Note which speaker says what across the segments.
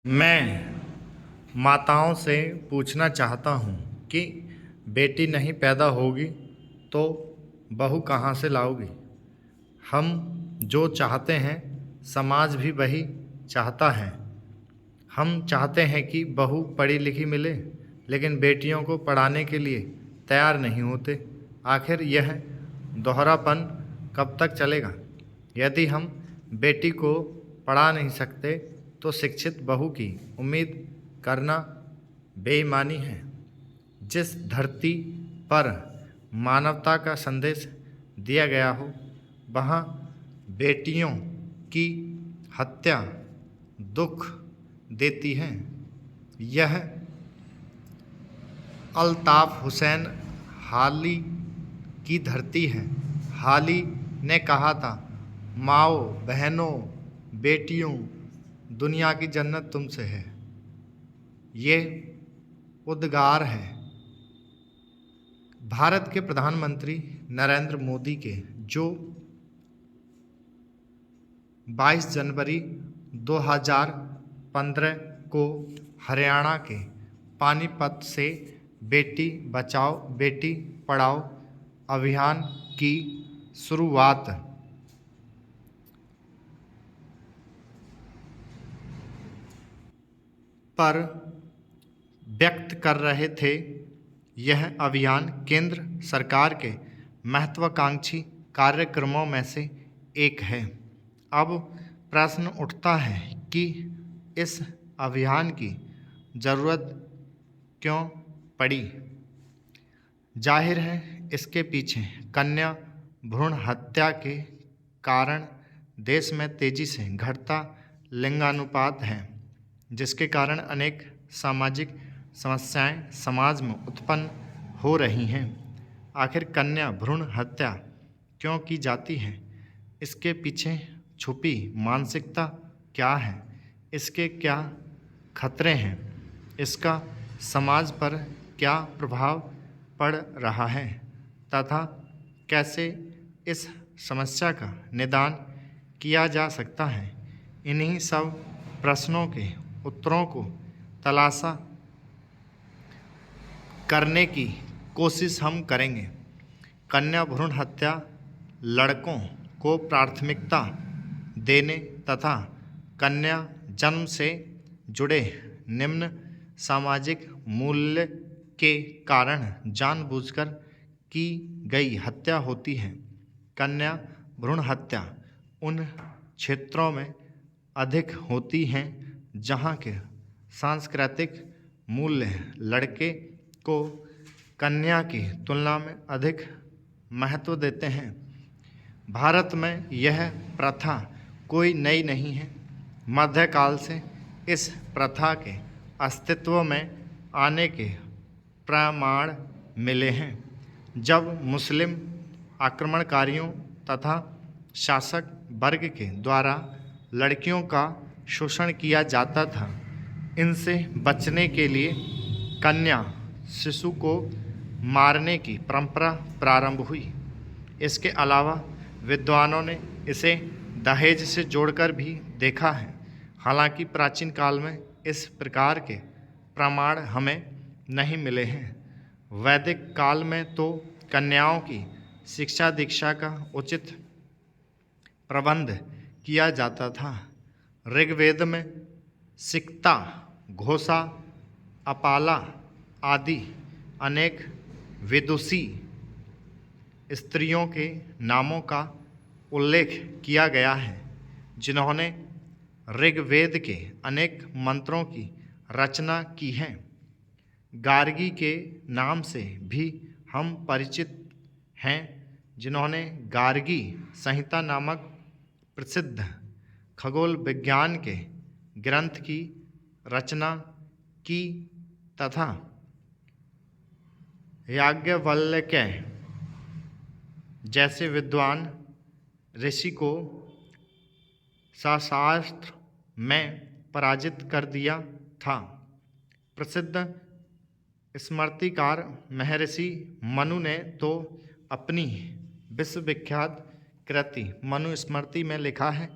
Speaker 1: मैं माताओं से पूछना चाहता हूँ कि बेटी नहीं पैदा होगी तो बहू कहाँ से लाओगी। हम जो चाहते हैं समाज भी वही चाहता है। हम चाहते हैं कि बहू पढ़ी लिखी मिले, लेकिन बेटियों को पढ़ाने के लिए तैयार नहीं होते। आखिर यह दोहरापन कब तक चलेगा। यदि हम बेटी को पढ़ा नहीं सकते तो शिक्षित बहू की उम्मीद करना बेईमानी है। जिस धरती पर मानवता का संदेश दिया गया हो, वहाँ बेटियों की हत्या दुख देती है। यह अल्ताफ़ हुसैन हाली की धरती है। हाली ने कहा था, माओ बहनों बेटियों, दुनिया की जन्नत तुमसे है। ये उद्गार है भारत के प्रधानमंत्री नरेंद्र मोदी के, जो 22 जनवरी 2015 को हरियाणा के पानीपत से बेटी बचाओ बेटी पढ़ाओ अभियान की शुरुआत पर व्यक्त कर रहे थे। यह अभियान केंद्र सरकार के महत्वाकांक्षी कार्यक्रमों में से एक है। अब प्रश्न उठता है कि इस अभियान की ज़रूरत क्यों पड़ी। जाहिर है, इसके पीछे कन्या भ्रूण हत्या के कारण देश में तेजी से घटता लिंगानुपात है, जिसके कारण अनेक सामाजिक समस्याएं समाज में उत्पन्न हो रही हैं। आखिर कन्या भ्रूण हत्या क्यों की जाती है, इसके पीछे छुपी मानसिकता क्या है, इसके क्या खतरे हैं, इसका समाज पर क्या प्रभाव पड़ रहा है तथा कैसे इस समस्या का निदान किया जा सकता है। इन्हीं सब प्रश्नों के उत्तरों को तलाशा करने की कोशिश हम करेंगे। कन्या भ्रूण हत्या लड़कों को प्राथमिकता देने तथा कन्या जन्म से जुड़े निम्न सामाजिक मूल्य के कारण जानबूझकर की गई हत्या होती है। कन्या भ्रूण हत्या उन क्षेत्रों में अधिक होती हैं जहाँ के सांस्कृतिक मूल्य लड़के को कन्या की तुलना में अधिक महत्व देते हैं। भारत में यह प्रथा कोई नई नहीं है। मध्यकाल से इस प्रथा के अस्तित्व में आने के प्रमाण मिले हैं। जब मुस्लिम आक्रमणकारियों तथा शासक वर्ग के द्वारा लड़कियों का शोषण किया जाता था, इनसे बचने के लिए कन्या शिशु को मारने की परंपरा प्रारंभ हुई। इसके अलावा विद्वानों ने इसे दहेज से जोड़कर भी देखा है। हालांकि प्राचीन काल में इस प्रकार के प्रमाण हमें नहीं मिले हैं। वैदिक काल में तो कन्याओं की शिक्षा दीक्षा का उचित प्रबंध किया जाता था। ऋग्वेद में सिक्ता, घोषा, अपाला आदि अनेक विदुषी स्त्रियों के नामों का उल्लेख किया गया है, जिन्होंने ऋग्वेद के अनेक मंत्रों की रचना की है। गार्गी के नाम से भी हम परिचित हैं, जिन्होंने गार्गी संहिता नामक प्रसिद्ध खगोल विज्ञान के ग्रंथ की रचना की तथा याज्ञवल्क्य जैसे विद्वान ऋषि को शास्त्र में पराजित कर दिया था। प्रसिद्ध स्मृतिकार महर्षि मनु ने तो अपनी विश्वविख्यात कृति मनुस्मृति में लिखा है,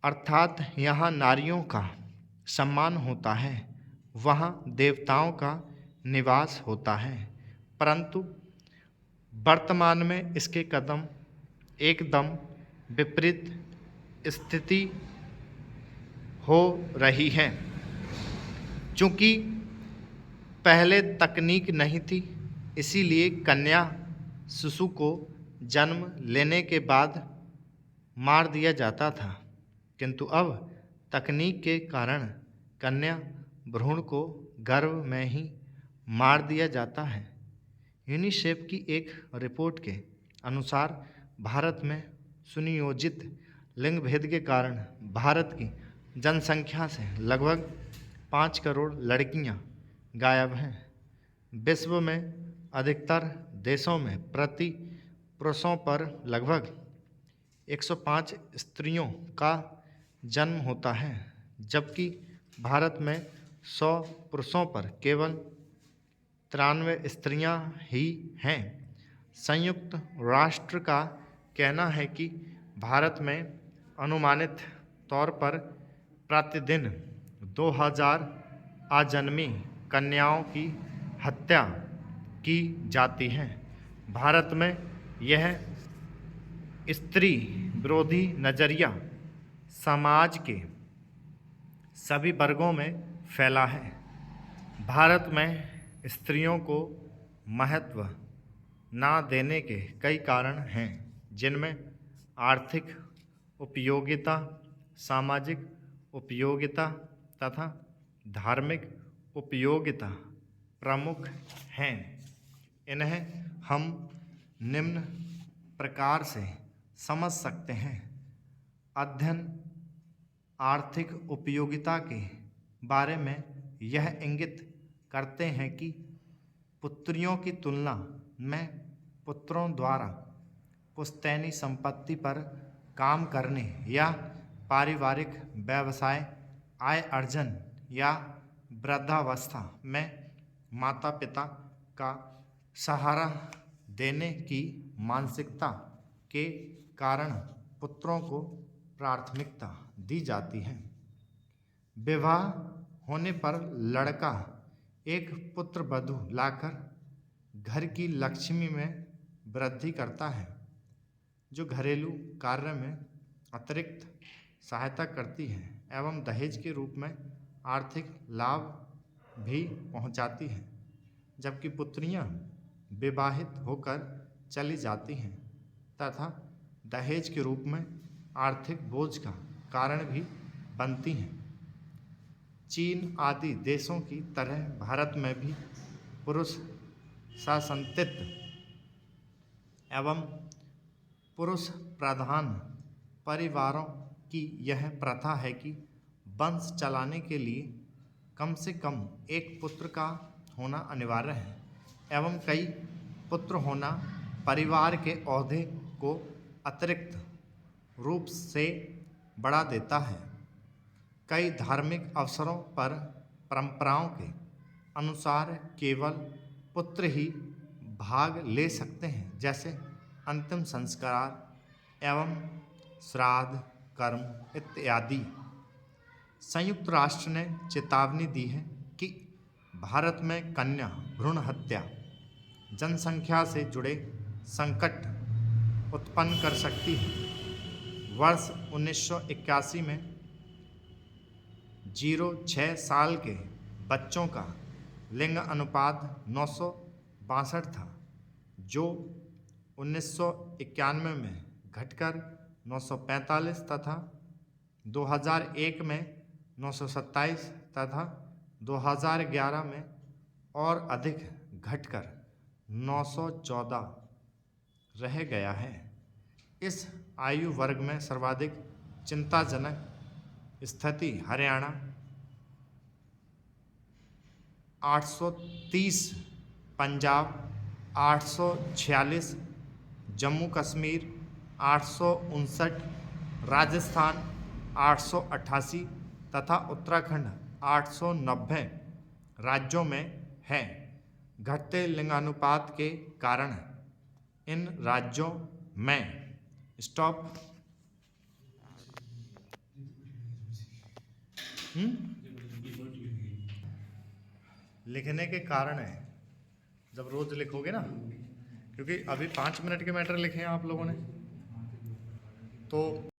Speaker 1: अर्थात यहाँ नारियों का सम्मान होता है, वहाँ देवताओं का निवास होता है। परंतु वर्तमान में इसके कदम एकदम विपरीत स्थिति हो रही है। चूँकि पहले तकनीक नहीं थी, इसीलिए कन्या शिशु को जन्म लेने के बाद मार दिया जाता था, किंतु अब तकनीक के कारण कन्या भ्रूण को गर्भ में ही मार दिया जाता है। यूनिसेफ की एक रिपोर्ट के अनुसार भारत में सुनियोजित लिंग भेद के कारण भारत की जनसंख्या से लगभग 5 करोड़ लड़कियां गायब हैं। विश्व में अधिकतर देशों में प्रति पुरुषों पर लगभग 105 स्त्रियों का जन्म होता है, जबकि भारत में 100 पुरुषों पर केवल 93 स्त्रियां ही हैं। संयुक्त राष्ट्र का कहना है कि भारत में अनुमानित तौर पर प्रतिदिन 2000 अजन्मी कन्याओं की हत्या की जाती है। भारत में यह स्त्री विरोधी नज़रिया समाज के सभी वर्गों में फैला है। भारत में स्त्रियों को महत्व ना देने के कई कारण हैं, जिनमें आर्थिक उपयोगिता, सामाजिक उपयोगिता तथा धार्मिक उपयोगिता प्रमुख हैं। इन्हें हम निम्न प्रकार से समझ सकते हैं। अध्ययन आर्थिक उपयोगिता के बारे में यह इंगित करते हैं कि पुत्रियों की तुलना में पुत्रों द्वारा पुश्तैनी संपत्ति पर काम करने या पारिवारिक व्यवसाय, आय अर्जन या वृद्धावस्था में माता पिता का सहारा देने की मानसिकता के कारण पुत्रों को प्राथमिकता दी जाती है। विवाह होने पर लड़का एक पुत्र वधू लाकर घर की लक्ष्मी में वृद्धि करता है, जो घरेलू कार्य में अतिरिक्त सहायता करती है एवं दहेज के रूप में आर्थिक लाभ भी पहुंचाती है, जबकि पुत्रियां विवाहित होकर चली जाती हैं तथा दहेज के रूप में आर्थिक बोझ का कारण भी बनती हैं। चीन आदि देशों की तरह भारत में भी पुरुष शासित एवं पुरुष प्रधान परिवारों की यह प्रथा है कि वंश चलाने के लिए कम से कम एक पुत्र का होना अनिवार्य है एवं कई पुत्र होना परिवार के ओहदे को अतिरिक्त रूप से बढ़ा देता है। कई धार्मिक अवसरों पर परंपराओं के अनुसार केवल पुत्र ही भाग ले सकते हैं, जैसे अंतिम संस्कार एवं श्राद्ध कर्म इत्यादि। संयुक्त राष्ट्र ने चेतावनी दी है कि भारत में कन्या भ्रूण हत्या जनसंख्या से जुड़े संकट उत्पन्न कर सकती है। वर्ष 1981 में 0-6 साल के बच्चों का लिंग अनुपात 962 था, जो 1991 में घटकर 945 तथा 2001 में 927 तथा 2011 में और अधिक घटकर 914 रह गया है। इस आयु वर्ग में सर्वाधिक चिंताजनक स्थिति हरियाणा 830, पंजाब 846, जम्मू कश्मीर 859, राजस्थान 888 तथा उत्तराखंड 890 राज्यों में है। घटते लिंगानुपात के कारण इन राज्यों में स्टॉप लिखने के कारण है, जब रोज़ लिखोगे ना, क्योंकि अभी 5 मिनट के मैटर लिखे हैं आप लोगों ने, तो